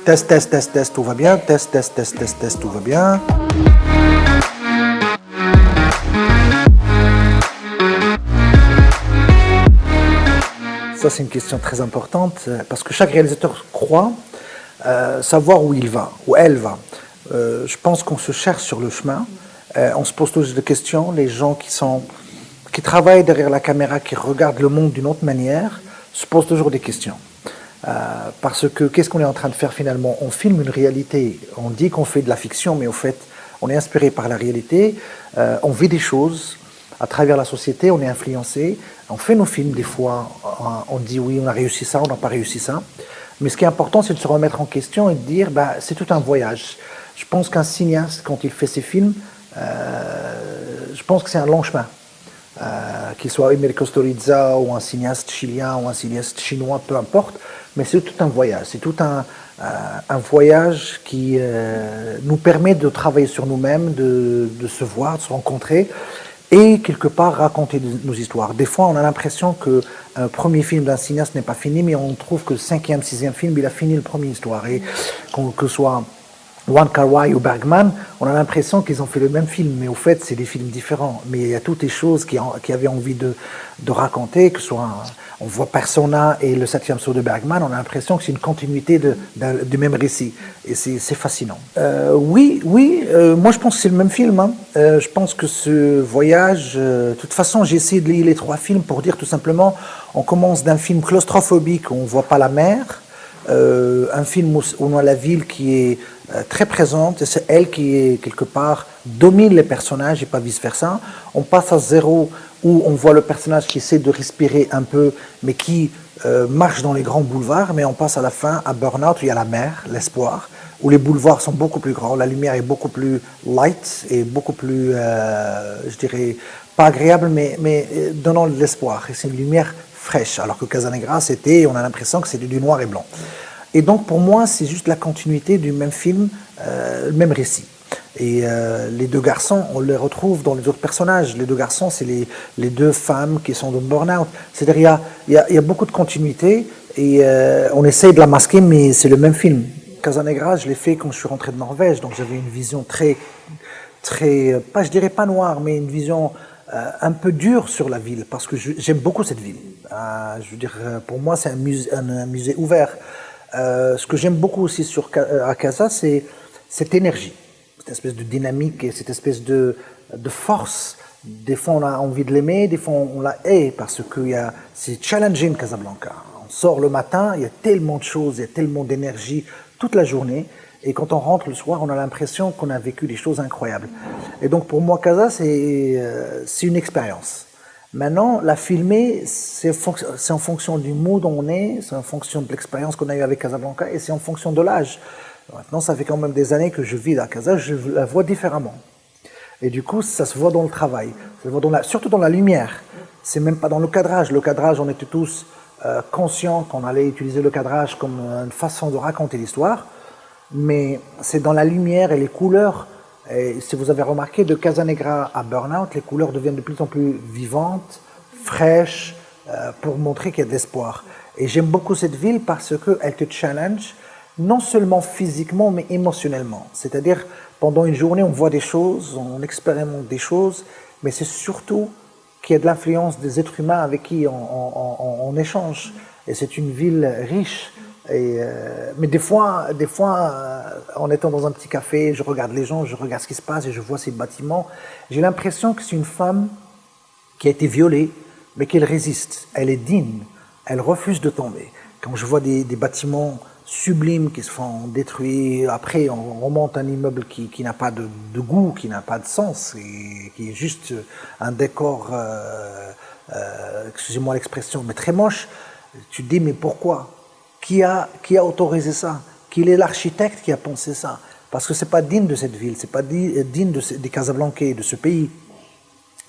Test, test, test, test, tout va bien. Test, test, test, test, test, tout va bien. Ça, c'est une question très importante parce que chaque réalisateur croit savoir où il va, où elle va. Je pense qu'on se cherche sur le chemin. On se pose toujours des questions. Les gens qui travaillent derrière la caméra, qui regardent le monde d'une autre manière, se posent toujours des questions. Parce que qu'est-ce qu'on est en train de faire finalement? On filme une réalité. On dit qu'on fait de la fiction, mais au fait, on est inspiré par la réalité. On vit des choses à travers la société, on est influencé. On fait nos films, des fois, on dit oui, on a réussi ça, on n'a pas réussi ça. Mais ce qui est important, c'est de se remettre en question et de dire, bah, c'est tout un voyage. Je pense qu'un cinéaste, quand il fait ses films, je pense que c'est un long chemin. Qu'il soit Emile Kusturica ou un cinéaste chilien ou un cinéaste chinois, peu importe, mais c'est tout un voyage. C'est tout un voyage qui nous permet de travailler sur nous-mêmes, de se voir, de se rencontrer et quelque part raconter nos histoires. Des fois, on a l'impression qu'un premier film d'un cinéaste n'est pas fini, mais on trouve que le cinquième, sixième film, il a fini le premier histoire. Et que ce soit Wong Kar-wai ou Bergman, on a l'impression qu'ils ont fait le même film, mais au fait, c'est des films différents. Mais il y a toutes les choses qui avaient envie de raconter, que ce soit, on voit Persona et le septième saut de Bergman, on a l'impression que c'est une continuité du même récit. Et c'est fascinant. Oui, moi je pense que c'est le même film. Hein. Je pense que ce voyage, de toute façon, j'ai essayé de lire les trois films pour dire tout simplement, on commence d'un film claustrophobique où on ne voit pas la mer, un film où on a la ville qui est très présente, et c'est elle qui est quelque part domine les personnages et pas vice versa. On passe à zéro où on voit le personnage qui essaie de respirer un peu mais qui marche dans les grands boulevards, mais on passe à la fin à Burnout où il y a la mer, l'espoir, où les boulevards sont beaucoup plus grands, la lumière est beaucoup plus light et beaucoup plus, je dirais, pas agréable mais donnant de l'espoir, et c'est une lumière fraîche, alors que Casanegra on a l'impression que c'était du noir et blanc. Et donc pour moi, c'est juste la continuité du même film, le même récit. Et les deux garçons, on les retrouve dans les autres personnages. Les deux garçons, c'est les deux femmes qui sont dans Burnout. C'est-à-dire, il y a beaucoup de continuité et on essaye de la masquer, mais c'est le même film. Casanegra, je l'ai fait quand je suis rentré de Norvège, donc j'avais une vision très, pas, je dirais pas noire, mais une vision un peu dure sur la ville, parce que j'aime beaucoup cette ville. Je veux dire, pour moi, c'est un musée ouvert. Ce que j'aime beaucoup aussi à Casa, c'est cette énergie, cette espèce de dynamique et cette espèce de force. Des fois, on a envie de l'aimer, des fois, on la hait, parce que c'est challenging Casablanca. On sort le matin, il y a tellement de choses, il y a tellement d'énergie toute la journée, et quand on rentre le soir, on a l'impression qu'on a vécu des choses incroyables. Et donc, pour moi, Casa, c'est une expérience. Maintenant, la filmer, c'est en fonction du mood où on est, c'est en fonction de l'expérience qu'on a eue avec Casablanca et c'est en fonction de l'âge. Maintenant, ça fait quand même des années que je vis à Casa, je la vois différemment. Et du coup, ça se voit dans le travail, ça se voit surtout dans la lumière. C'est même pas dans le cadrage. Le cadrage, on était tous conscients qu'on allait utiliser le cadrage comme une façon de raconter l'histoire, mais c'est dans la lumière et les couleurs. Et si vous avez remarqué, de Casanegra à Burnout, les couleurs deviennent de plus en plus vivantes, fraîches, pour montrer qu'il y a de l'espoir. Et j'aime beaucoup cette ville parce qu'elle te challenge, non seulement physiquement, mais émotionnellement. C'est-à-dire, pendant une journée, on voit des choses, on expérimente des choses, mais c'est surtout qu'il y a de l'influence des êtres humains avec qui on échange. Et c'est une ville riche. Mais des fois, en étant dans un petit café, je regarde les gens, je regarde ce qui se passe et je vois ces bâtiments. J'ai l'impression que c'est une femme qui a été violée, mais qu'elle résiste. Elle est digne, elle refuse de tomber. Quand je vois des bâtiments sublimes qui se font détruire, après on remonte un immeuble qui n'a pas de goût, qui n'a pas de sens, et qui est juste un décor, excusez-moi l'expression, mais très moche. Tu te dis, mais pourquoi ? Qui a autorisé ça? Qui est l'architecte qui a pensé ça? Parce que c'est pas digne de cette ville, c'est pas digne des Casablancais, de ce pays.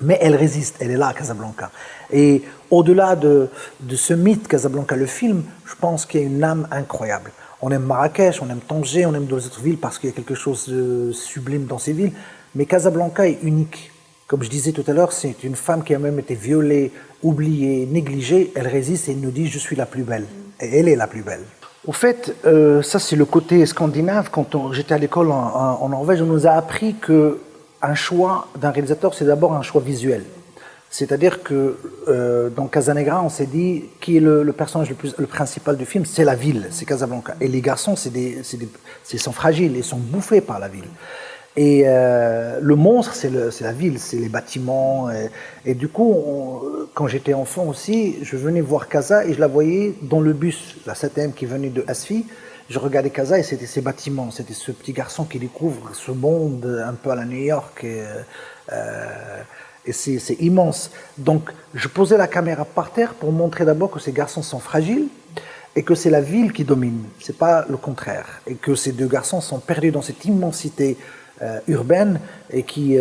Mais elle résiste, elle est là, Casablanca. Et au-delà de ce mythe Casablanca, le film, je pense qu'il y a une âme incroyable. On aime Marrakech, on aime Tanger, on aime d'autres villes parce qu'il y a quelque chose de sublime dans ces villes. Mais Casablanca est unique. Comme je disais tout à l'heure, c'est une femme qui a même été violée, oubliée, négligée. Elle résiste et elle nous dit « je suis la plus belle ». Et elle est la plus belle. Au fait, ça c'est le côté scandinave. J'étais à l'école en Norvège, on nous a appris que un choix d'un réalisateur, c'est d'abord un choix visuel. C'est-à-dire que dans Casanegra, on s'est dit qui est le personnage le principal du film, c'est la ville, c'est Casablanca. Et les garçons, ils sont fragiles, ils sont bouffés par la ville. Et le monstre, c'est la ville, c'est les bâtiments. Et du coup, quand j'étais enfant aussi, je venais voir Casa et je la voyais dans le bus, la 7e qui venait de Asfi. Je regardais Casa et c'était ces bâtiments, c'était ce petit garçon qui découvre ce monde un peu à la New York. Et c'est immense. Donc, je posais la caméra par terre pour montrer d'abord que ces garçons sont fragiles et que c'est la ville qui domine, c'est pas le contraire. Et que ces deux garçons sont perdus dans cette immensité urbaine et qui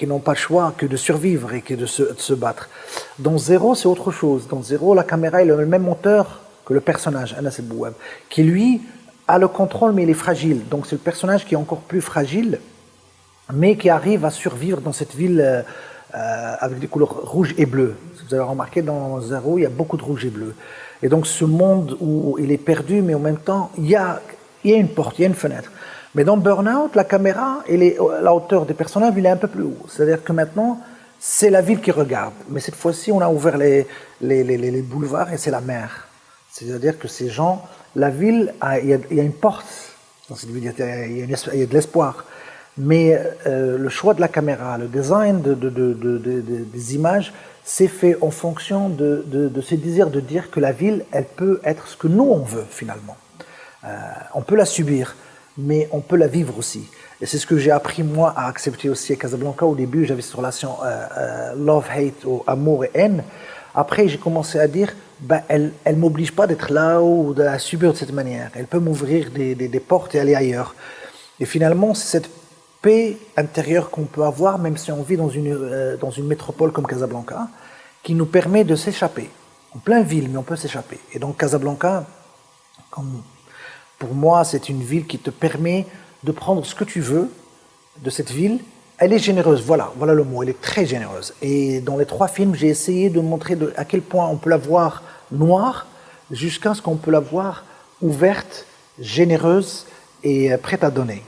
n'ont pas le choix que de survivre et que de se battre. Dans Zéro, c'est autre chose. Dans Zéro, la caméra est le même moteur que le personnage, Anas El Bouab, qui lui a le contrôle mais il est fragile. Donc c'est le personnage qui est encore plus fragile, mais qui arrive à survivre dans cette ville avec des couleurs rouges et bleues. Si vous avez remarqué, dans Zéro, il y a beaucoup de rouge et bleu. Et donc ce monde où il est perdu, mais en même temps, il y a une porte, il y a une fenêtre. Mais dans Burnout, la caméra, la hauteur des personnages, il est un peu plus haut. C'est-à-dire que maintenant, c'est la ville qui regarde. Mais cette fois-ci, on a ouvert les boulevards et c'est la mer. C'est-à-dire que ces gens, la ville, il y a une porte. Dans cette ville, il y a de l'espoir. Mais le choix de la caméra, le design des images, c'est fait en fonction de ce désir de dire que la ville, elle peut être ce que nous, on veut, finalement. On peut la subir, mais on peut la vivre aussi. Et c'est ce que j'ai appris, moi, à accepter aussi à Casablanca. Au début, j'avais cette relation love-hate, ou amour et haine. Après, j'ai commencé à dire, elle ne m'oblige pas d'être là ou de la subir de cette manière. Elle peut m'ouvrir des portes et aller ailleurs. Et finalement, c'est cette paix intérieure qu'on peut avoir, même si on vit dans une métropole comme Casablanca, qui nous permet de s'échapper. En plein ville, mais on peut s'échapper. Et donc Casablanca, pour moi, c'est une ville qui te permet de prendre ce que tu veux de cette ville. Elle est généreuse, voilà le mot, elle est très généreuse. Et dans les 3 films, j'ai essayé de montrer à quel point on peut la voir noire, jusqu'à ce qu'on peut la voir ouverte, généreuse et prête à donner.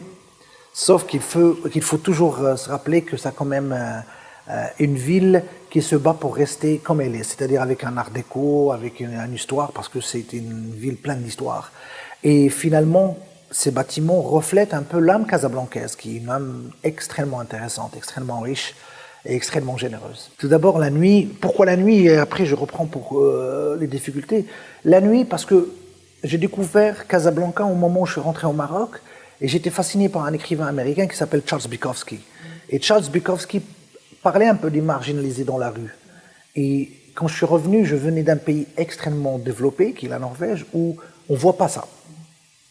Sauf qu'il faut toujours se rappeler que c'est quand même une ville qui se bat pour rester comme elle est, c'est-à-dire avec un art déco, avec une histoire, parce que c'est une ville pleine d'histoire. Et finalement, ces bâtiments reflètent un peu l'âme casablancaise, qui est une âme extrêmement intéressante, extrêmement riche et extrêmement généreuse. Tout d'abord, la nuit. Pourquoi la nuit? Et après, je reprends pour les difficultés. La nuit, parce que j'ai découvert Casablanca au moment où je suis rentré au Maroc, et j'étais fasciné par un écrivain américain qui s'appelle Charles Bukowski. Et Charles Bukowski parlait un peu des marginalisés dans la rue. Et quand je suis revenu, je venais d'un pays extrêmement développé, qui est la Norvège, où on ne voit pas ça.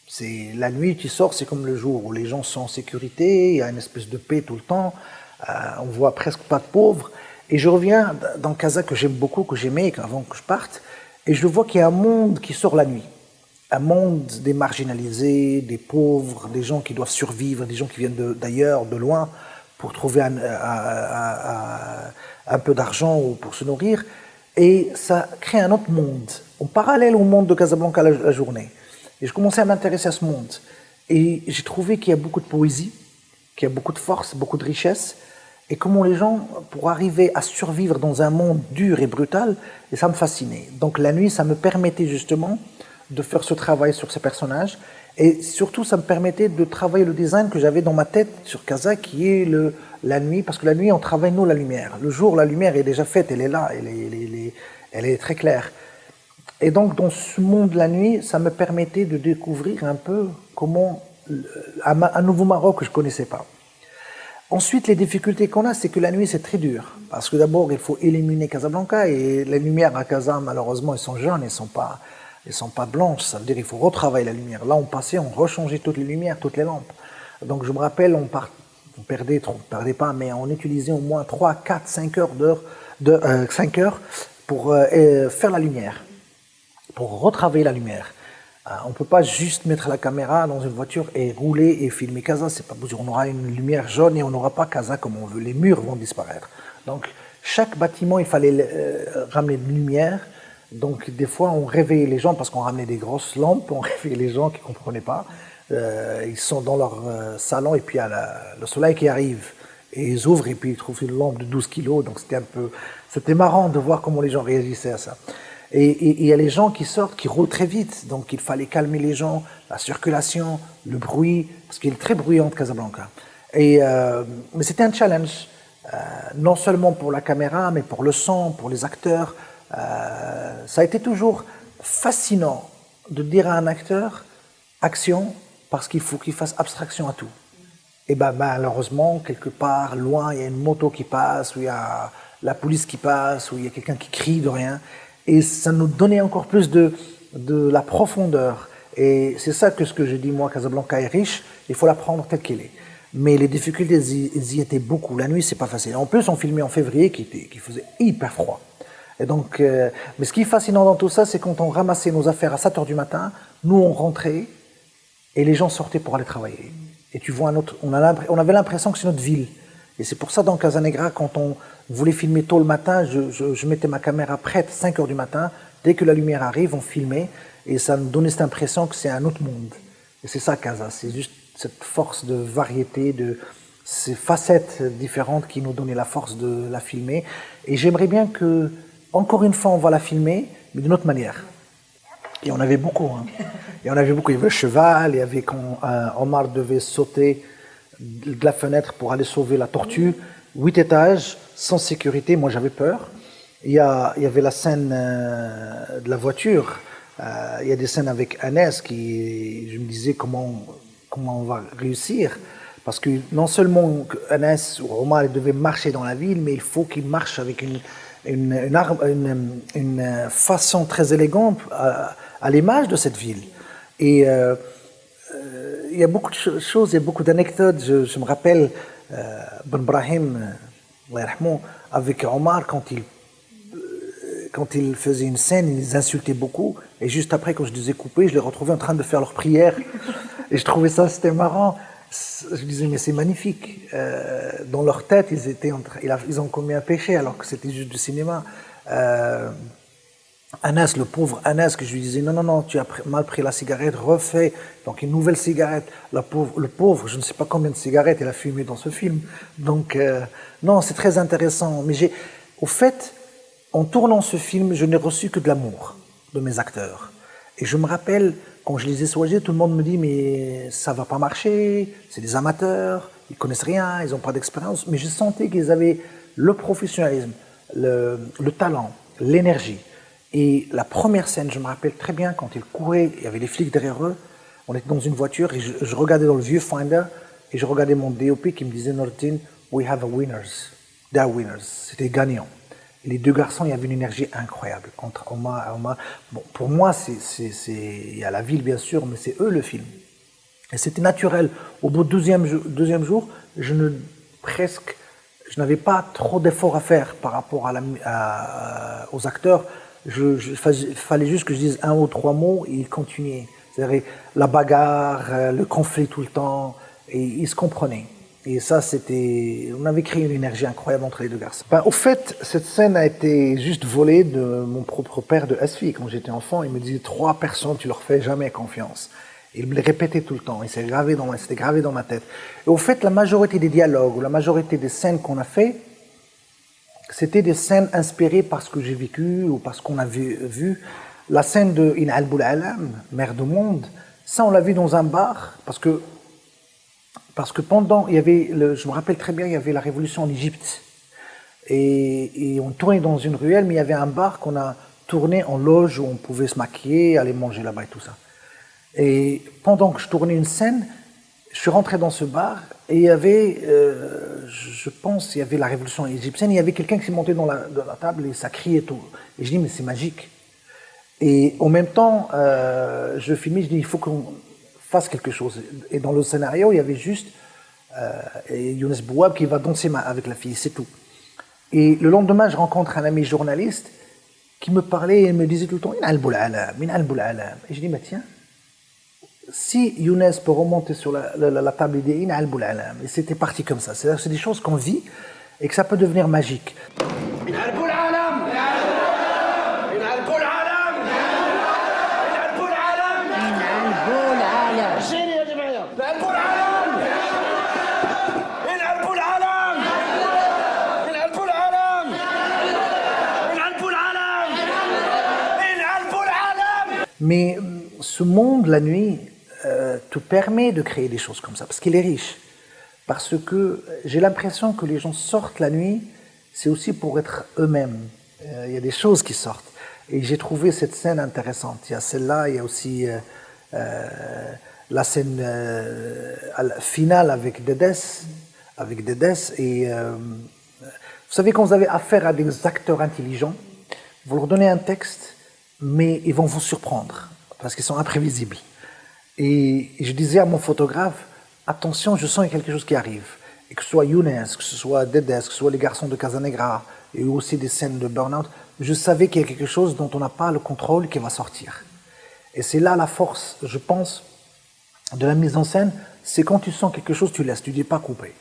C'est la nuit, tu sors, c'est comme le jour, où les gens sont en sécurité, il y a une espèce de paix tout le temps, on voit presque pas de pauvres. Et je reviens dans Casa que j'aime beaucoup, que j'aimais avant que je parte, et je vois qu'il y a un monde qui sort la nuit. Un monde des marginalisés, des pauvres, des gens qui doivent survivre, des gens qui viennent d'ailleurs, de loin, pour trouver un peu d'argent ou pour se nourrir. Et ça crée un autre monde, en parallèle au monde de Casablanca la journée. Et je commençais à m'intéresser à ce monde. Et j'ai trouvé qu'il y a beaucoup de poésie, qu'il y a beaucoup de force, beaucoup de richesse. Et comment les gens, pour arriver à survivre dans un monde dur et brutal, et ça me fascinait. Donc la nuit, ça me permettait justement de faire ce travail sur ces personnages. Et surtout, ça me permettait de travailler le design que j'avais dans ma tête sur Casa, qui est la nuit. Parce que la nuit, on travaille, nous, la lumière. Le jour, la lumière est déjà faite, elle est là, elle est très claire. Et donc, dans ce monde, la nuit, ça me permettait de découvrir un peu comment un nouveau Maroc que je ne connaissais pas. Ensuite, les difficultés qu'on a, c'est que la nuit, c'est très dur. Parce que d'abord, il faut éliminer Casablanca, et les lumières à Casa, malheureusement, elles sont jaunes, elles sont pas blanches. Ça veut dire qu'il faut retravailler la lumière. Là, on passait, on rechangeait toutes les lumières, toutes les lampes. Donc, je me rappelle, on perdait pas, mais on utilisait au moins 3, 4, 5 heures 5 heures pour faire la lumière, pour retravailler la lumière. On ne peut pas juste mettre la caméra dans une voiture et rouler et filmer Casa, c'est pas possible. On aura une lumière jaune et on n'aura pas Casa comme on veut. Les murs vont disparaître. Donc, chaque bâtiment, il fallait ramener de lumière, Donc des fois, on réveillait les gens parce qu'on ramenait des grosses lampes, on réveillait les gens qui ne comprenaient pas. Ils sont dans leur salon et puis il y a le soleil qui arrive. Et ils ouvrent et puis ils trouvent une lampe de 12 kilos. Donc c'était marrant de voir comment les gens réagissaient à ça. Et il y a les gens qui sortent, qui roulent très vite. Donc il fallait calmer les gens, la circulation, le bruit, parce qu'il est très bruyant de Casablanca. Mais c'était un challenge, non seulement pour la caméra, mais pour le son, pour les acteurs. Ça a été toujours fascinant de dire à un acteur action parce qu'il faut qu'il fasse abstraction à tout. Et malheureusement, quelque part, loin, il y a une moto qui passe, ou il y a la police qui passe, ou il y a quelqu'un qui crie de rien. Et ça nous donnait encore plus de la profondeur. Et c'est ça que ce que je dis, moi, Casablanca est riche, il faut la prendre telle qu'elle est. Mais les difficultés, elles y étaient beaucoup. La nuit, c'est pas facile. En plus, on filmait en février qui faisait hyper froid. Et donc, mais ce qui est fascinant dans tout ça, c'est quand on ramassait nos affaires à 7 heures du matin, nous on rentrait et les gens sortaient pour aller travailler. Et tu vois, on avait l'impression que c'est notre ville. Et c'est pour ça dans Casanegra, quand on voulait filmer tôt le matin, je mettais ma caméra prête 5 heures du matin. Dès que la lumière arrive, on filmait et ça nous donnait cette impression que c'est un autre monde. Et c'est ça Casa, c'est juste cette force de variété, de ces facettes différentes qui nous donnaient la force de la filmer. Et j'aimerais bien que, encore une fois, on va la filmer, mais d'une autre manière. Et on avait beaucoup. Et on avait beaucoup. Il y avait le cheval, il y avait quand Omar devait sauter de la fenêtre pour aller sauver la tortue. 8 étages, sans sécurité. Moi, j'avais peur. Il y avait la scène de la voiture. Il y a des scènes avec Anas qui, je me disais comment on va réussir. Parce que non seulement Anas ou Omar devaient marcher dans la ville, mais il faut qu'ils marchent avec une façon très élégante à l'image de cette ville. Et il y a beaucoup de choses, il y a beaucoup d'anecdotes. Je me rappelle Ben Brahim, avec Omar, quand il faisait une scène, ils les insultaient beaucoup. Et juste après, quand je les ai coupés, je les retrouvais en train de faire leur prière. Et je trouvais ça, c'était marrant. Je disais, mais c'est magnifique. Dans leur tête, ils ont commis un péché alors que c'était juste du cinéma. Anas, le pauvre Anas, que je lui disais, non, tu as mal pris la cigarette, refais. Donc une nouvelle cigarette. Le pauvre, je ne sais pas combien de cigarettes il a fumé dans ce film. Donc, non, c'est très intéressant. Mais au fait, en tournant ce film, je n'ai reçu que de l'amour de mes acteurs. Et je me rappelle, quand je les ai soignés, tout le monde me dit, mais ça va pas marcher, c'est des amateurs, ils connaissent rien, ils n'ont pas d'expérience. Mais je sentais qu'ils avaient le professionnalisme, le talent, l'énergie. Et la première scène, je me rappelle très bien, quand ils couraient, il y avait les flics derrière eux, on était dans une voiture et je regardais dans le viewfinder et je regardais mon DOP qui me disait, Nordin, we have a winners, they are winners, c'était gagnant. Et les deux garçons, il y avait une énergie incroyable entre Omar et Omar. Bon, pour moi, il y a la ville bien sûr, mais c'est eux le film. Et c'était naturel. Au bout du deuxième jour, je n'avais pas trop d'efforts à faire par rapport aux acteurs. Il fallait juste que je dise 1 ou 3 mots et ils continuaient. C'est-à-dire la bagarre, le conflit tout le temps, et ils se comprenaient. Et ça, on avait créé une énergie incroyable entre les deux garçons. Au fait, cette scène a été juste volée de mon propre père de SFI. Quand j'étais enfant, il me disait 3 personnes, tu leur fais jamais confiance. Et il me le répétait tout le temps. Et c'était gravé dans ma tête. Et au fait, la majorité des dialogues, ou la majorité des scènes qu'on a fait, c'était des scènes inspirées par ce que j'ai vécu ou par ce qu'on avait vu. La scène de In Al Alam, Mère du Monde, ça on l'a vu dans un bar parce que pendant, je me rappelle très bien, il y avait la révolution en Égypte. Et on tournait dans une ruelle, mais il y avait un bar qu'on a tourné en loge où on pouvait se maquiller, aller manger là-bas et tout ça. Et pendant que je tournais une scène, je suis rentré dans ce bar et il y avait, je pense, il y avait la révolution égyptienne, il y avait quelqu'un qui s'est monté dans la table et ça criait tout. Et je dis, mais c'est magique. Et en même temps, je filmais, je dis, il faut qu'on fasse quelque chose. Et dans le scénario, il y avait juste Younes Bouab qui va danser avec la fille, c'est tout. Et le lendemain, je rencontre un ami journaliste qui me parlait et me disait tout le temps, Min al-Alam. Et je dis, mais tiens, si Younes peut remonter sur la table et dire Min al-Alam, et c'était parti comme ça. C'est des choses qu'on vit et que ça peut devenir magique. Min al-Alam. Mais ce monde, la nuit, te permet de créer des choses comme ça, parce qu'il est riche. Parce que j'ai l'impression que les gens sortent la nuit, c'est aussi pour être eux-mêmes. Il y a des choses qui sortent. Et j'ai trouvé cette scène intéressante. Il y a celle-là, il y a aussi la scène finale avec Dedes. Et vous savez, quand vous avez affaire à des acteurs intelligents, vous leur donnez un texte, mais ils vont vous surprendre, parce qu'ils sont imprévisibles. Et je disais à mon photographe, attention, je sens qu'il y a quelque chose qui arrive. Et que ce soit Younes, que ce soit Dedes, que ce soit les garçons de Casanegra, et aussi des scènes de burn-out, je savais qu'il y a quelque chose dont on n'a pas le contrôle qui va sortir. Et c'est là la force, je pense, de la mise en scène, c'est quand tu sens quelque chose, tu laisses, tu ne dis pas couper.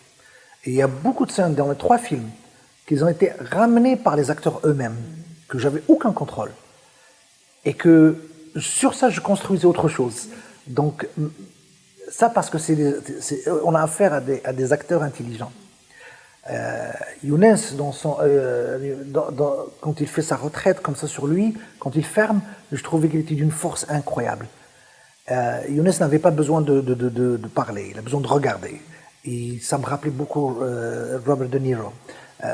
Et il y a beaucoup de scènes dans les 3 films qui ont été ramenées par les acteurs eux-mêmes, que j'avais aucun contrôle. Et que sur ça, je construisais autre chose. Donc, ça parce que on a affaire à des acteurs intelligents. Younes, quand il fait sa retraite comme ça sur lui, quand il ferme, je trouvais qu'il était d'une force incroyable. Younes n'avait pas besoin de parler, il a besoin de regarder. Et ça me rappelait beaucoup Robert De Niro.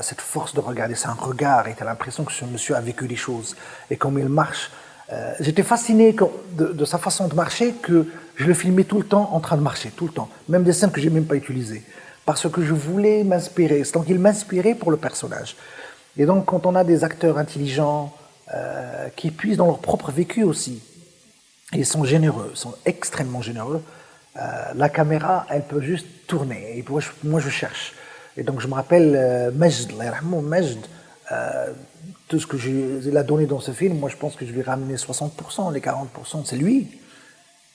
Cette force de regarder, c'est un regard, et tu as l'impression que ce monsieur a vécu des choses. Et comme il marche, j'étais fasciné de sa façon de marcher, que je le filmais tout le temps en train de marcher, tout le temps. Même des scènes que je n'ai même pas utilisées. Parce que je voulais m'inspirer. Donc il m'inspirait pour le personnage. Et donc quand on a des acteurs intelligents qui puisent dans leur propre vécu aussi, ils sont généreux, sont extrêmement généreux, la caméra, elle peut juste tourner. Et moi, je cherche. Et donc je me rappelle Majd, tout ce que il a donné dans ce film, moi je pense que je lui ai ramené 60%, les 40%, c'est lui.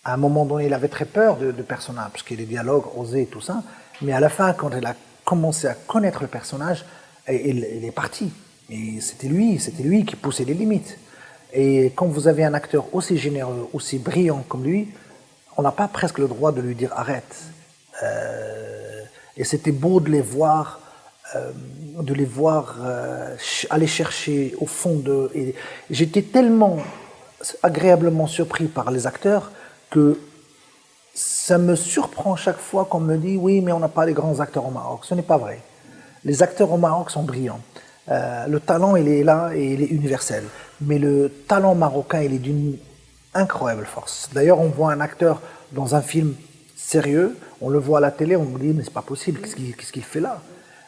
À un moment donné, il avait très peur de personnage, parce qu'il y a des dialogues osés et tout ça. Mais à la fin, quand il a commencé à connaître le personnage, il est parti. Et c'était lui qui poussait les limites. Et quand vous avez un acteur aussi généreux, aussi brillant comme lui, on n'a pas presque le droit de lui dire arrête. Et c'était beau de les voir, aller chercher au fond de. Et j'étais tellement agréablement surpris par les acteurs que ça me surprend chaque fois qu'on me dit oui, mais on n'a pas les grands acteurs au Maroc. Ce n'est pas vrai. Les acteurs au Maroc sont brillants. Le talent, il est là et il est universel. Mais le talent marocain, il est d'une incroyable force. D'ailleurs, on voit un acteur dans un film sérieux, on le voit à la télé, on me dit mais c'est pas possible, qu'est-ce qu'il fait là?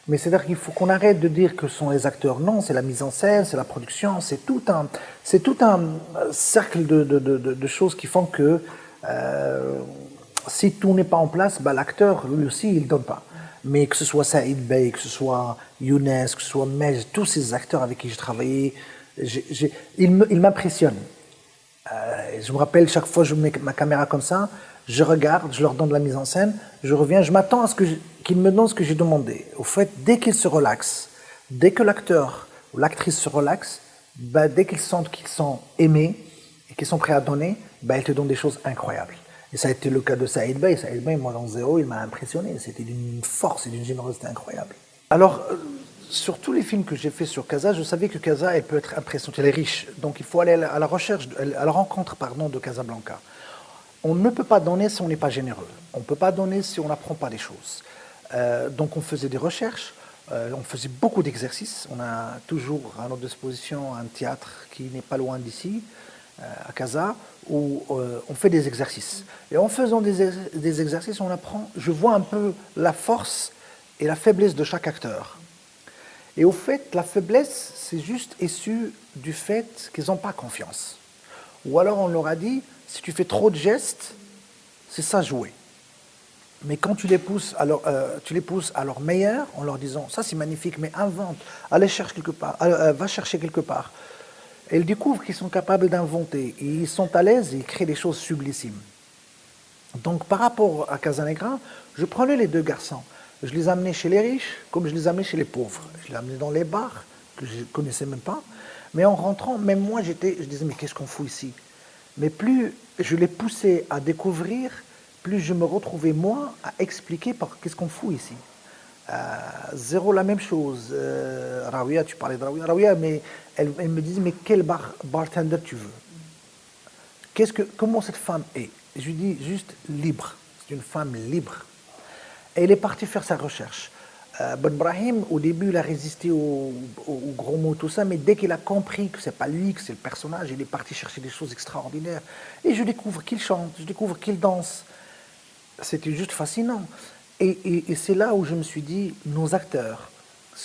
Mais c'est-à-dire qu'il faut qu'on arrête de dire que ce sont les acteurs. Non, c'est la mise en scène, c'est la production, c'est tout un cercle de choses qui font que si tout n'est pas en place, bah, l'acteur, lui aussi, il ne donne pas. Mais que ce soit Saïd Bey, que ce soit Younes, que ce soit Majd, tous ces acteurs avec qui j'ai travaillé, ils m'impressionnent. Je me rappelle, chaque fois que je mets ma caméra comme ça, je regarde, je leur donne de la mise en scène, je reviens, je m'attends à ce qu'ils me donnent ce que j'ai demandé. Au fait, dès qu'ils se relaxent, dès que l'acteur ou l'actrice se relaxe, bah, dès qu'ils sentent qu'ils sont aimés et qu'ils sont prêts à donner, bah, ils te donnent des choses incroyables. Et ça a été le cas de Saïd Bey. Saïd Bey, moi, dans Zéro, il m'a impressionné. C'était d'une force et d'une générosité incroyable. Alors, sur tous les films que j'ai faits sur Casa, je savais que Casa, elle peut être impressionnante, elle est riche. Donc, il faut aller à la rencontre de Casablanca. On ne peut pas donner si on n'est pas généreux. On ne peut pas donner si on n'apprend pas des choses. Donc, on faisait des recherches. On faisait beaucoup d'exercices. On a toujours à notre disposition un théâtre qui n'est pas loin d'ici, à Casa, où on fait des exercices. Et en faisant des exercices, on apprend, je vois un peu la force et la faiblesse de chaque acteur. Et au fait, la faiblesse, c'est juste issu du fait qu'ils n'ont pas confiance. Ou alors on leur a dit, si tu fais trop de gestes, c'est ça jouer. Mais quand tu les pousses à leur meilleur, en leur disant, ça c'est magnifique, mais invente, allez chercher quelque part, va chercher quelque part. Et ils découvrent qu'ils sont capables d'inventer. Et ils sont à l'aise et ils créent des choses sublissimes. Donc par rapport à Casanegra, je prenais les deux garçons. Je les amenais chez les riches comme je les amenais chez les pauvres. Je les amenais dans les bars que je ne connaissais même pas. Mais en rentrant, même moi, je disais, mais qu'est-ce qu'on fout ici? Mais plus je les poussais à découvrir, plus je me retrouvais moi à expliquer qu'est-ce qu'on fout ici. Zéro, la même chose. Rawia, tu parlais de Rawia. Rawia, mais elle me disait, mais quel bartender tu veux? Comment cette femme est? Je lui dis juste libre. C'est une femme libre. Et elle est partie faire sa recherche. Ben Brahim, au début, il a résisté aux gros mots, tout ça, mais dès qu'il a compris que c'est pas lui, que c'est le personnage, il est parti chercher des choses extraordinaires. Et je découvre qu'il chante, je découvre qu'il danse. C'était juste fascinant. Et c'est là où je me suis dit, nos acteurs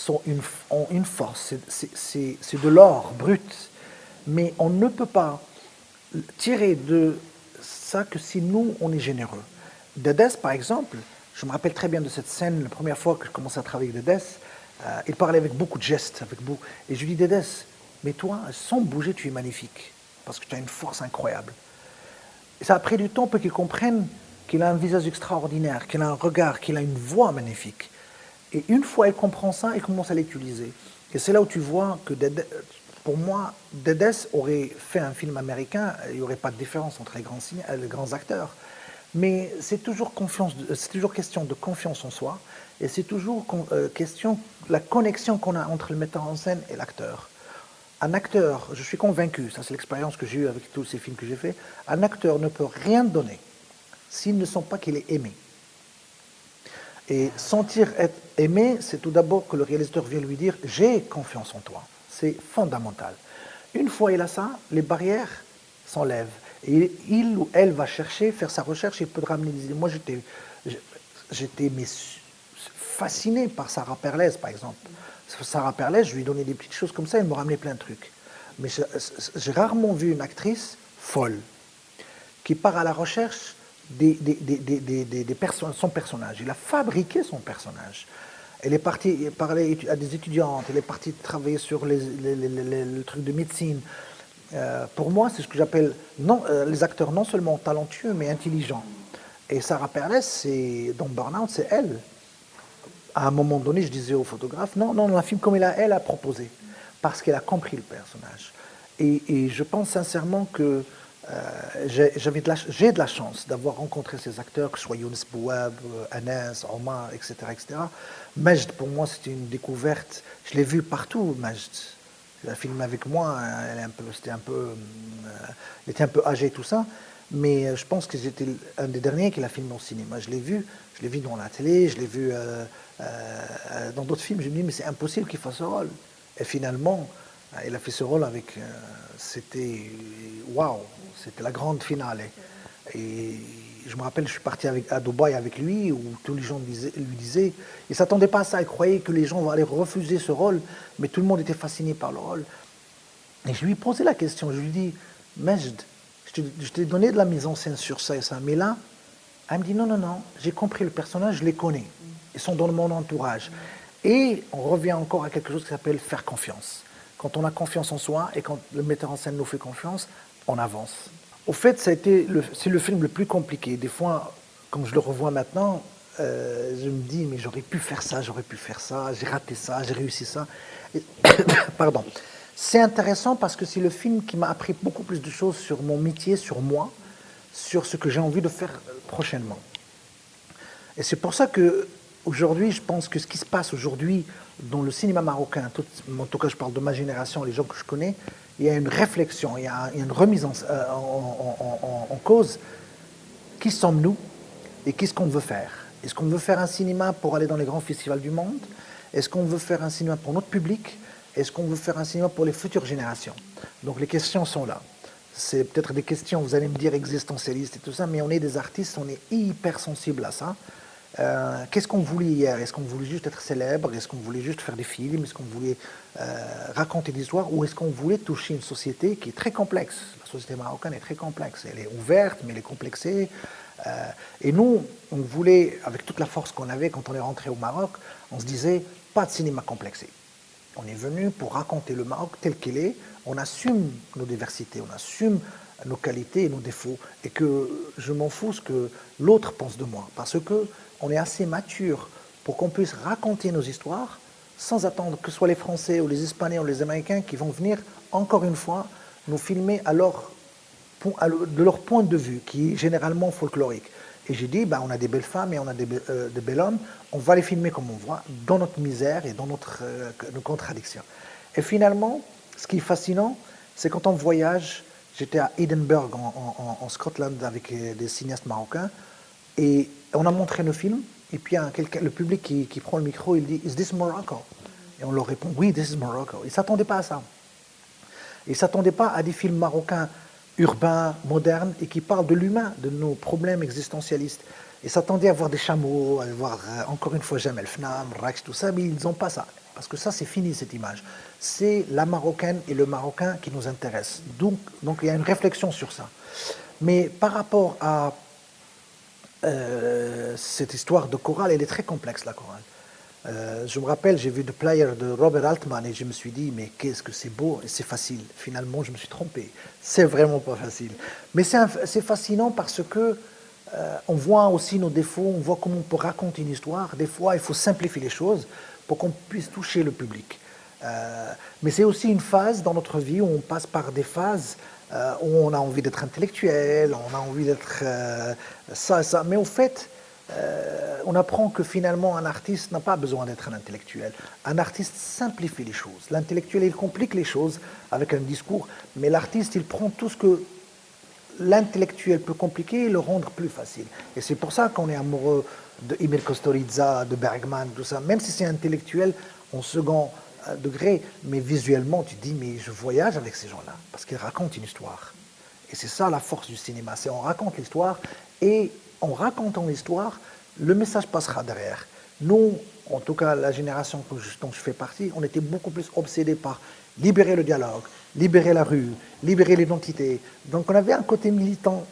ont une force, c'est de l'or brut, mais on ne peut pas tirer de ça que si nous, on est généreux. Dedès, par exemple, je me rappelle très bien de cette scène, la première fois que je commençais à travailler avec Dedès, il parlait avec beaucoup de gestes, et je lui dis, Dedès, mais toi, sans bouger, tu es magnifique, parce que tu as une force incroyable. Et ça a pris du temps pour qu'il comprenne qu'il a un visage extraordinaire, qu'il a un regard, qu'il a une voix magnifique. Et une fois il comprend ça, il commence à l'utiliser. Et c'est là où tu vois que, pour moi, Dedès aurait fait un film américain, il n'y aurait pas de différence entre les grands acteurs. Mais c'est toujours question de confiance en soi, et c'est toujours question de la connexion qu'on a entre le metteur en scène et l'acteur. Un acteur, je suis convaincu, ça c'est l'expérience que j'ai eue avec tous ces films que j'ai faits, un acteur ne peut rien donner s'il ne sent pas qu'il est aimé. Et sentir être aimé, c'est tout d'abord que le réalisateur vient lui dire « j'ai confiance en toi ». C'est fondamental. Une fois il a ça, les barrières s'enlèvent. Et il ou elle va faire sa recherche, il peut ramener des idées. Moi, j'étais fasciné par Sarah Perlez, par exemple. Sarah Perlez, je lui donnais des petites choses comme ça, elle me ramenait plein de trucs. Mais j'ai rarement vu une actrice folle qui part à la recherche son personnage. Il a fabriqué son personnage. Elle est partie parler à des étudiantes, elle est partie travailler sur le truc de médecine. Pour moi, c'est ce que j'appelle les acteurs non seulement talentueux, mais intelligents. Et Sarah Perlez, dans Burnout, c'est elle. À un moment donné, je disais au photographe, non, la film comme elle a proposé, parce qu'elle a compris le personnage. Et je pense sincèrement que j'ai de la chance d'avoir rencontré ces acteurs, que ce soit Younes Bouab, Anas, Omar, etc., etc. Majd, pour moi, c'était une découverte. Je l'ai vu partout, Majd. Elle a filmé avec moi, elle était un peu âgée, tout ça, mais je pense que j'étais un des derniers qui l'a filmé au cinéma. Je l'ai vu dans la télé, je l'ai vu dans d'autres films. Je me dis, mais c'est impossible qu'il fasse ce rôle. Et finalement, il a fait ce rôle avec. C'était. Waouh! C'était la grande finale. Et je me rappelle, je suis parti à Dubaï avec lui, où tous les gens lui disaient, il ne s'attendait pas à ça, il croyait que les gens allaient refuser ce rôle, mais tout le monde était fasciné par le rôle. Et je lui ai posé la question, je lui ai dit, Majd, je t'ai donné de la mise en scène sur ça et ça, mais là, elle me dit, non, j'ai compris le personnage, je les connais, ils sont dans mon entourage. Et on revient encore à quelque chose qui s'appelle faire confiance. Quand on a confiance en soi et quand le metteur en scène nous fait confiance, on avance. Au fait, c'est le film le plus compliqué. Des fois, quand je le revois maintenant, je me dis, mais j'aurais pu faire ça, j'ai raté ça, j'ai réussi ça. Pardon. C'est intéressant parce que c'est le film qui m'a appris beaucoup plus de choses sur mon métier, sur moi, sur ce que j'ai envie de faire prochainement. Et c'est pour ça que aujourd'hui, je pense que ce qui se passe aujourd'hui dans le cinéma marocain, en tout cas je parle de ma génération, les gens que je connais, il y a une réflexion, il y a une remise en cause. Qui sommes-nous et qu'est-ce qu'on veut faire? Est-ce qu'on veut faire un cinéma pour aller dans les grands festivals du monde? Est-ce qu'on veut faire un cinéma pour notre public? Est-ce qu'on veut faire un cinéma pour les futures générations? Donc les questions sont là. C'est peut-être des questions, vous allez me dire, existentialistes et tout ça, mais on est des artistes, on est hyper sensibles à ça. Qu'est-ce qu'on voulait hier? Est-ce qu'on voulait juste être célèbre? Est-ce qu'on voulait juste faire des films? Est-ce qu'on voulait raconter des histoires? Ou est-ce qu'on voulait toucher une société qui est très complexe? La société marocaine est très complexe. Elle est ouverte, mais elle est complexée. Et nous, on voulait, avec toute la force qu'on avait quand on est rentré au Maroc, on se disait, pas de cinéma complexé. On est venu pour raconter le Maroc tel qu'il est. On assume nos diversités, on assume nos qualités et nos défauts. Et que je m'en fous ce que l'autre pense de moi. Parce que on est assez mature pour qu'on puisse raconter nos histoires sans attendre que ce soit les Français ou les Espagnols ou les Américains qui vont venir, encore une fois, nous filmer de leur point de vue, qui est généralement folklorique. Et j'ai dit, on a des belles femmes et on a de bels hommes, on va les filmer comme on voit, dans notre misère et dans nos contradictions. Et finalement, ce qui est fascinant, c'est quand on voyage, J'étais à Edinburgh, en Scotland, avec des cinéastes marocains. Et on a montré le film. Et puis, il y a le public qui prend le micro, il dit « Is this Morocco ?» Et on leur répond « Oui, this is Morocco ». Ils ne s'attendaient pas à ça. Ils ne s'attendaient pas à des films marocains urbains, modernes, et qui parlent de l'humain, de nos problèmes existentialistes. Ils s'attendaient à voir des chameaux, à voir, encore une fois, Jamel Fnam, Rax, tout ça, mais ils n'ont pas ça. Parce que ça, c'est fini, cette image. C'est la Marocaine et le Marocain qui nous intéressent. Donc il y a une réflexion sur ça. Mais par rapport à cette histoire de chorale, elle est très complexe, la chorale. Je me rappelle, j'ai vu The Player de Robert Altman et je me suis dit, mais qu'est-ce que c'est beau et c'est facile. Finalement, je me suis trompé. C'est vraiment pas facile. Mais c'est fascinant parce que on voit aussi nos défauts, on voit comment on peut raconter une histoire. Des fois, il faut simplifier les choses pour qu'on puisse toucher le public. Mais c'est aussi une phase dans notre vie où on passe par des phases où on a envie d'être intellectuel, on a envie d'être ça. Mais au fait, on apprend que finalement un artiste n'a pas besoin d'être un intellectuel. Un artiste simplifie les choses. L'intellectuel, il complique les choses avec un discours, mais l'artiste, il prend tout ce que l'intellectuel peut compliquer et le rendre plus facile. Et c'est pour ça qu'on est amoureux de Emil Kusturica, de Bergman, tout ça. Même si c'est intellectuel en second degré, mais visuellement, tu te dis, mais je voyage avec ces gens-là, parce qu'ils racontent une histoire. Et c'est ça la force du cinéma, c'est on raconte l'histoire, et en racontant l'histoire, le message passera derrière. Nous, en tout cas la génération dont je fais partie, on était beaucoup plus obsédés par libérer le dialogue, libérer la rue, libérer l'identité. Donc on avait un côté militant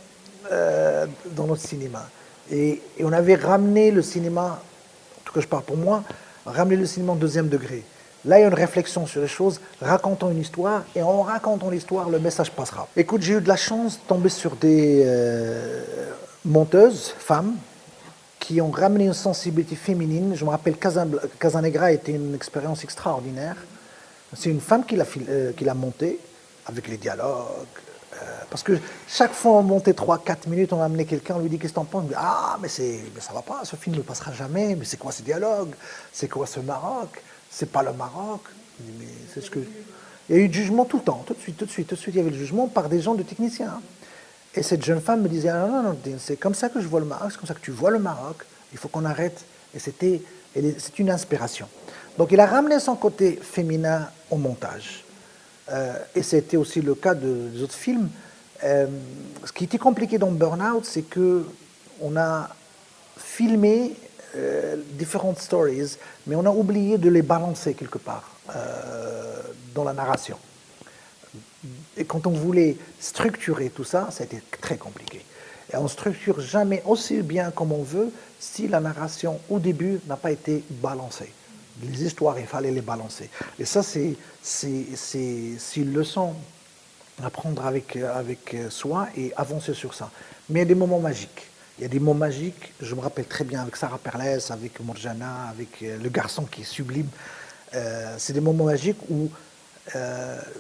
dans notre cinéma. Et on avait ramené le cinéma, en tout cas je parle pour moi, ramené le cinéma en deuxième degré. Là, il y a une réflexion sur les choses, racontons une histoire, et en racontant l'histoire, le message passera. Écoute, j'ai eu de la chance de tomber sur des monteuses, femmes, qui ont ramené une sensibilité féminine. Je me rappelle, Casanegra était une expérience extraordinaire. C'est une femme qui l'a monté, avec les dialogues. Parce que chaque fois on montait 3-4 minutes, on amenait quelqu'un, on lui dit qu'est-ce que t'en penses? Ah, mais ça va pas, ce film ne passera jamais, mais c'est quoi ces dialogues? C'est quoi ce Maroc? C'est pas le Maroc. Mais c'est ce que... Il y a eu du jugement tout le temps, tout de suite, il y avait le jugement par des gens de techniciens. Et cette jeune femme me disait, ah, non, c'est comme ça que je vois le Maroc, c'est comme ça que tu vois le Maroc, il faut qu'on arrête. Et c'est une inspiration. Donc il a ramené son côté féminin au montage. Et c'était aussi le cas des autres films. Ce qui était compliqué dans Burnout, c'est qu'on a filmé différentes stories, mais on a oublié de les balancer quelque part dans la narration. Et quand on voulait structurer tout ça, ça a été très compliqué. Et on ne structure jamais aussi bien comme on veut si la narration, au début, n'a pas été balancée. Les histoires, il fallait les balancer. Et ça, c'est une leçon à prendre avec soi et avancer sur ça. Mais il y a des moments magiques. Il y a des moments magiques, je me rappelle très bien avec Sarah Perles, avec Morjana, avec le garçon qui est sublime. C'est des moments magiques où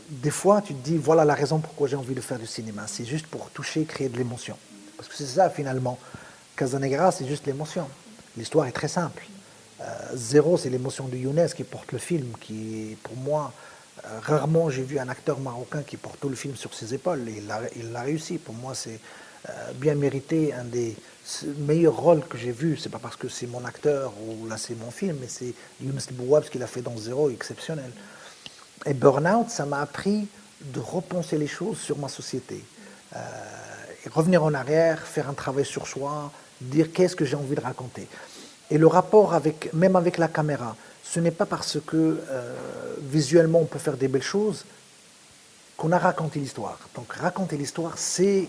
des fois, tu te dis, voilà la raison pourquoi j'ai envie de faire du cinéma. C'est juste pour toucher, créer de l'émotion. Parce que c'est ça, finalement. Casanegra, c'est juste l'émotion. L'histoire est très simple. Zéro, c'est l'émotion de Younes qui porte le film, qui, pour moi, rarement j'ai vu un acteur marocain qui porte tout le film sur ses épaules. Et il l'a réussi. Pour moi, c'est bien mérité, un des meilleurs rôles que j'ai vu. C'est pas parce que c'est mon acteur ou là c'est mon film, mais c'est Younes Bouab, ce qu'il a fait dans Zéro, exceptionnel. Et Burnout, ça m'a appris de repenser les choses sur ma société. Et revenir en arrière, faire un travail sur soi, dire qu'est-ce que j'ai envie de raconter. Et le rapport même avec la caméra, ce n'est pas parce que visuellement on peut faire des belles choses qu'on a raconté l'histoire. Donc raconter l'histoire, c'est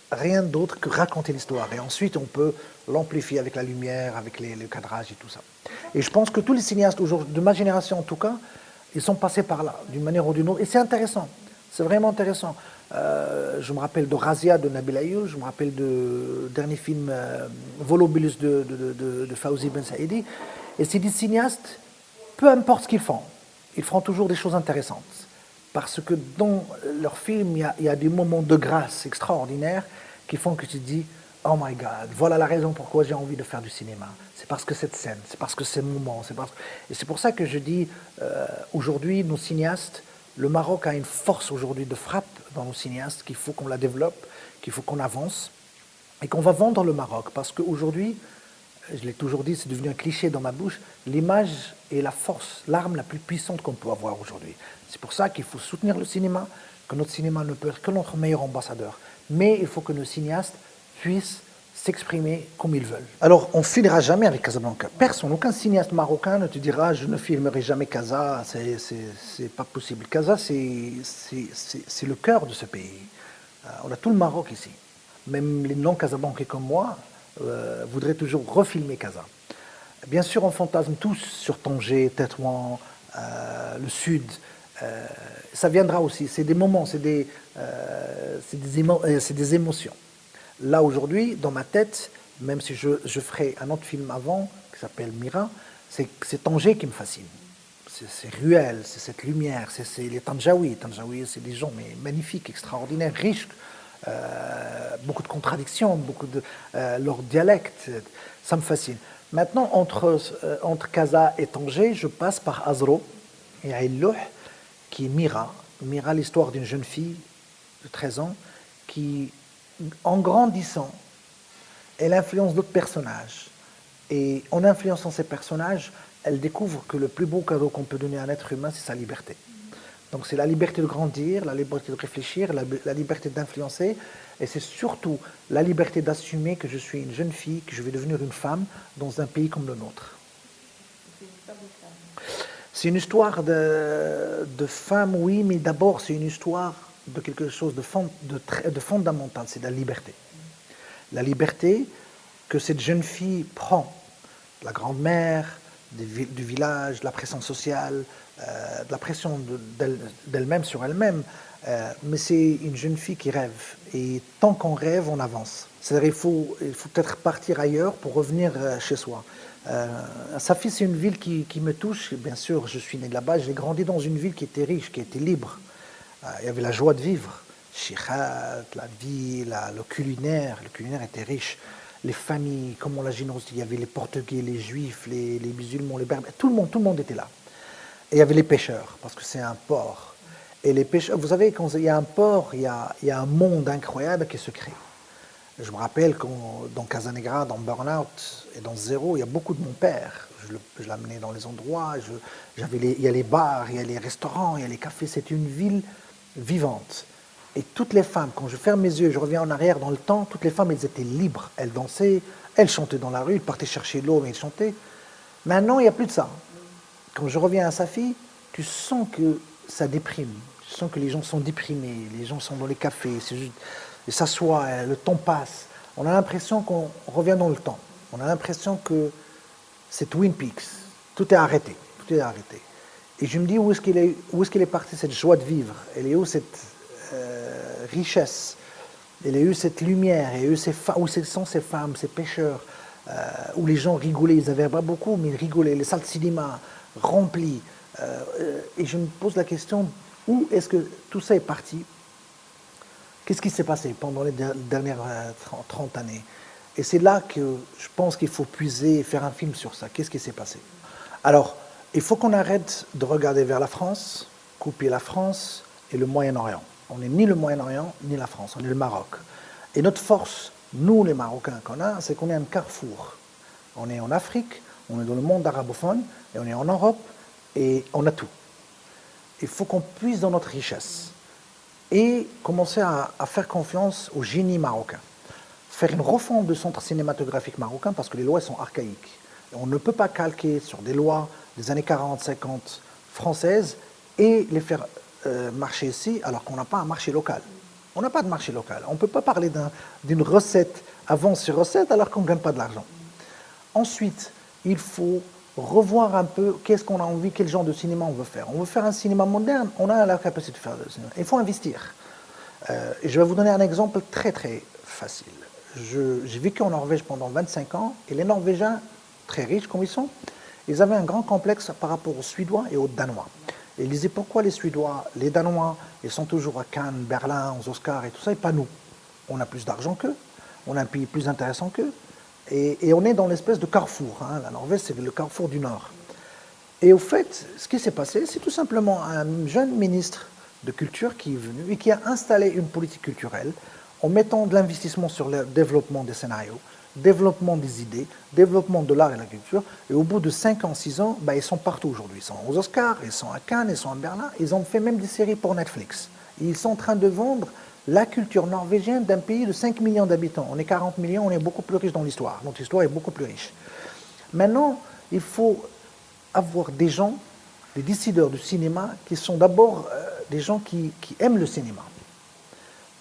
rien d'autre que raconter l'histoire. Et ensuite, on peut l'amplifier avec la lumière, avec le cadrage et tout ça. Et je pense que tous les cinéastes aujourd'hui, de ma génération en tout cas, ils sont passés par là, d'une manière ou d'une autre. Et c'est intéressant. C'est vraiment intéressant. Je me rappelle de Razia de Nabil Ayoub, je me rappelle du dernier film Volubilus de Fawzi Ben Saïdi. Et c'est des cinéastes, peu importe ce qu'ils font, ils feront toujours des choses intéressantes. Parce que dans leurs films, il y a des moments de grâce extraordinaires qui font que tu te dis « Oh my God, voilà la raison pourquoi j'ai envie de faire du cinéma. C'est parce que cette scène, c'est parce que ce moment, Et c'est pour ça que je dis, aujourd'hui, nos cinéastes, Le Maroc a une force aujourd'hui de frappe dans nos cinéastes qu'il faut qu'on la développe, qu'il faut qu'on avance et qu'on va vendre le Maroc. Parce qu'aujourd'hui, je l'ai toujours dit, c'est devenu un cliché dans ma bouche, l'image est la force, l'arme la plus puissante qu'on peut avoir aujourd'hui. C'est pour ça qu'il faut soutenir le cinéma, que notre cinéma ne peut être que notre meilleur ambassadeur. Mais il faut que nos cinéastes puissent s'exprimer comme ils veulent. Alors, on ne filera jamais avec Casablanca. Personne, aucun cinéaste marocain ne te dira « je ne filmerai jamais Casa », c'est pas possible. Casa, c'est le cœur de ce pays. On a tout le Maroc ici. Même les non-Casablancais comme moi voudraient toujours refilmer Casa. Bien sûr, on fantasme tous sur Tanger, Tétouan, le sud. Ça viendra aussi. C'est des moments, c'est des émotions. Là, aujourd'hui, dans ma tête, même si je ferai un autre film avant, qui s'appelle Mira, c'est Tanger qui me fascine. C'est ruelles, c'est cette lumière, c'est les Tanjaouis. Tanjaouis, c'est des gens magnifiques, extraordinaires, riches, beaucoup de contradictions, beaucoup de leur dialecte. Ça me fascine. Maintenant, entre Casa et Tanger, je passe par Azro et Aïlouh, qui est Mira. Mira, l'histoire d'une jeune fille de 13 ans qui, en grandissant, elle influence d'autres personnages. Et en influençant ces personnages, elle découvre que le plus beau cadeau qu'on peut donner à un être humain, c'est sa liberté. Donc c'est la liberté de grandir, la liberté de réfléchir, la liberté d'influencer, et c'est surtout la liberté d'assumer que je suis une jeune fille, que je vais devenir une femme dans un pays comme le nôtre. C'est une histoire de femme, oui, mais d'abord c'est une histoire de quelque chose de fondamental, c'est la liberté. La liberté que cette jeune fille prend, la grand-mère, du village, de la pression sociale, de la pression d'elle-même sur elle-même, mais c'est une jeune fille qui rêve. Et tant qu'on rêve, on avance. C'est-à-dire il faut peut-être partir ailleurs pour revenir chez soi. Safi, c'est une ville qui me touche. Bien sûr, je suis né là-bas, j'ai grandi dans une ville qui était riche, qui était libre. Il y avait la joie de vivre. Chichat, la vie, le culinaire était riche. Les familles, comme on l'a dit, il y avait les Portugais, les Juifs, les musulmans, les Berbères, tout le monde était là. Et il y avait les pêcheurs, parce que c'est un port. Et les pêcheurs, vous savez, quand il y a un port, il y a un monde incroyable qui se crée. Je me rappelle dans Casanegra, dans Burnout et dans Zéro, il y a beaucoup de mon père. Je l'amenais dans les endroits, il y a les bars, il y a les restaurants, il y a les cafés. C'est une ville vivante. Et toutes les femmes, quand je ferme mes yeux, je reviens en arrière dans le temps, toutes les femmes, elles étaient libres. Elles dansaient, elles chantaient dans la rue, elles partaient chercher l'eau, mais elles chantaient. Maintenant, il n'y a plus de ça. Quand je reviens à Safi, tu sens que ça déprime. Tu sens que les gens sont déprimés, les gens sont dans les cafés, ils s'assoient, le temps passe. On a l'impression qu'on revient dans le temps. On a l'impression que c'est Twin Peaks. Tout est arrêté. Tout est arrêté. Et je me dis, où est-ce qu'elle est partie cette joie de vivre? Elle est où cette richesse? Elle est où cette lumière? Et où sont ces femmes, ces pêcheurs, où les gens rigolaient? Ils n'avaient pas beaucoup, mais ils rigolaient. Les salles de cinéma remplies. Et je me pose la question, où est-ce que tout ça est parti? Qu'est-ce qui s'est passé pendant les dernières 30 années? Et c'est là que je pense qu'il faut puiser et faire un film sur ça. Qu'est-ce qui s'est passé? Alors, il faut qu'on arrête de regarder vers la France, couper la France et le Moyen-Orient. On n'est ni le Moyen-Orient, ni la France, on est le Maroc. Et notre force, nous les Marocains qu'on a, c'est qu'on est un carrefour. On est en Afrique, on est dans le monde arabophone, et on est en Europe, et on a tout. Il faut qu'on puise dans notre richesse et commencer à faire confiance au génie marocain. Faire une refonte du centre cinématographique marocain parce que les lois sont archaïques. Et on ne peut pas calquer sur des lois des années 40-50 françaises et les faire marcher ici alors qu'on n'a pas un marché local. On n'a pas de marché local. On ne peut pas parler d'une recette avance sur recette alors qu'on ne gagne pas de l'argent. Ensuite, il faut revoir un peu qu'est-ce qu'on a envie, quel genre de cinéma on veut faire. On veut faire un cinéma moderne, on a la capacité de faire le cinéma. Il faut investir. Et je vais vous donner un exemple très très facile. J'ai vécu en Norvège pendant 25 ans et les Norvégiens, très riches comme ils sont, ils avaient un grand complexe par rapport aux Suédois et aux Danois. Et ils disaient pourquoi les Suédois, les Danois, ils sont toujours à Cannes, Berlin, aux Oscars et tout ça, et pas nous. On a plus d'argent qu'eux, on a un pays plus intéressant qu'eux, et on est dans l'espèce de carrefour. Hein. La Norvège, c'est le carrefour du Nord. Et au fait, ce qui s'est passé, c'est tout simplement un jeune ministre de culture qui est venu et qui a installé une politique culturelle en mettant de l'investissement sur le développement des scénarios, développement des idées, développement de l'art et de la culture. Et au bout de 5 ans, 6 ans, ils sont partout aujourd'hui. Ils sont aux Oscars, ils sont à Cannes, ils sont à Berlin. Ils ont fait même des séries pour Netflix. Et ils sont en train de vendre la culture norvégienne d'un pays de 5 millions d'habitants. On est 40 millions, on est beaucoup plus riche dans l'histoire. Notre histoire est beaucoup plus riche. Maintenant, il faut avoir des gens, des décideurs du cinéma, qui sont d'abord des gens qui aiment le cinéma.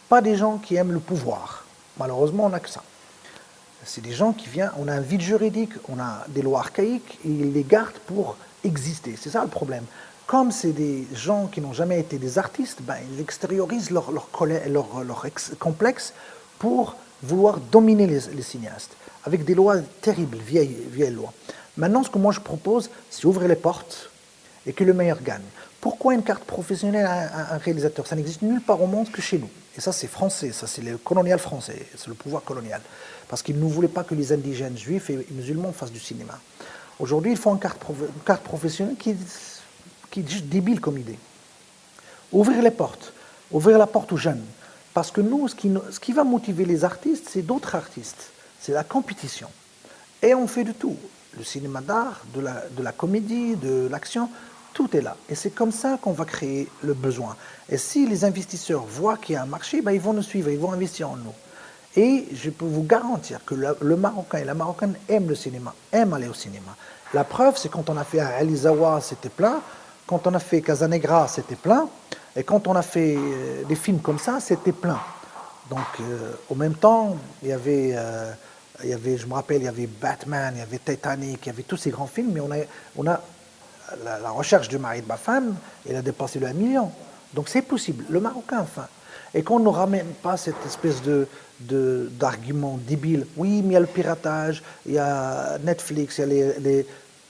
Pas des gens qui aiment le pouvoir. Malheureusement, on n'a que ça. C'est des gens qui viennent, on a un vide juridique, on a des lois archaïques, et ils les gardent pour exister. C'est ça le problème. Comme c'est des gens qui n'ont jamais été des artistes, ils extériorisent leur complexe pour vouloir dominer les cinéastes, avec des lois terribles, vieilles lois. Maintenant, ce que moi je propose, c'est ouvrir les portes et que le meilleur gagne. Pourquoi une carte professionnelle à un réalisateur? Ça n'existe nulle part au monde que chez nous. Et ça, c'est français, ça, c'est le colonial français, c'est le pouvoir colonial. Parce qu'ils ne voulaient pas que les indigènes, juifs et musulmans fassent du cinéma. Aujourd'hui, il faut une carte professionnelle qui est juste débile comme idée. Ouvrir les portes, ouvrir la porte aux jeunes. Parce que nous, ce qui va motiver les artistes, c'est d'autres artistes. C'est la compétition. Et on fait de tout. Le cinéma d'art, de la comédie, de l'action, tout est là. Et c'est comme ça qu'on va créer le besoin. Et si les investisseurs voient qu'il y a un marché, ils vont nous suivre, ils vont investir en nous. Et je peux vous garantir que le Marocain et la Marocaine aiment le cinéma, aiment aller au cinéma. La preuve, c'est quand on a fait un Alizawa, c'était plein. Quand on a fait Casanegra, c'était plein. Et quand on a fait des films comme ça, c'était plein. Donc, en même temps, il y avait, je me rappelle, il y avait Batman, il y avait Titanic, il y avait tous ces grands films, mais on a la recherche du mari de ma femme, elle a dépassé le 1 million. Donc c'est possible. Le Marocain, enfin. Et qu'on ne ramène pas cette espèce d'argument débile. Oui, mais il y a le piratage, il y a Netflix, il y a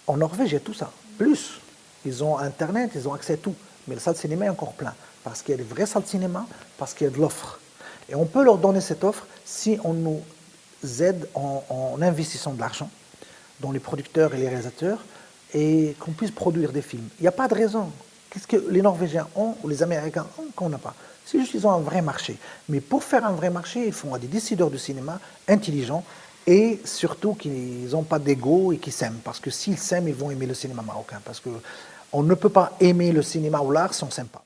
En Norvège, il y a tout ça. Plus, ils ont Internet, ils ont accès à tout. Mais la salle de cinéma est encore plein. Parce qu'il y a des vraies salles de cinéma, parce qu'il y a de l'offre. Et on peut leur donner cette offre si on nous aide en investissant de l'argent dans les producteurs et les réalisateurs et qu'on puisse produire des films. Il n'y a pas de raison. Qu'est-ce que les Norvégiens ont ou les Américains ont qu'on n'a pas? C'est juste qu'ils ont un vrai marché. Mais pour faire un vrai marché, il faut des décideurs du cinéma intelligents et surtout qu'ils n'ont pas d'ego et qui s'aiment. Parce que s'ils s'aiment, ils vont aimer le cinéma marocain. Parce qu'on ne peut pas aimer le cinéma ou l'art si on ne s'aime pas.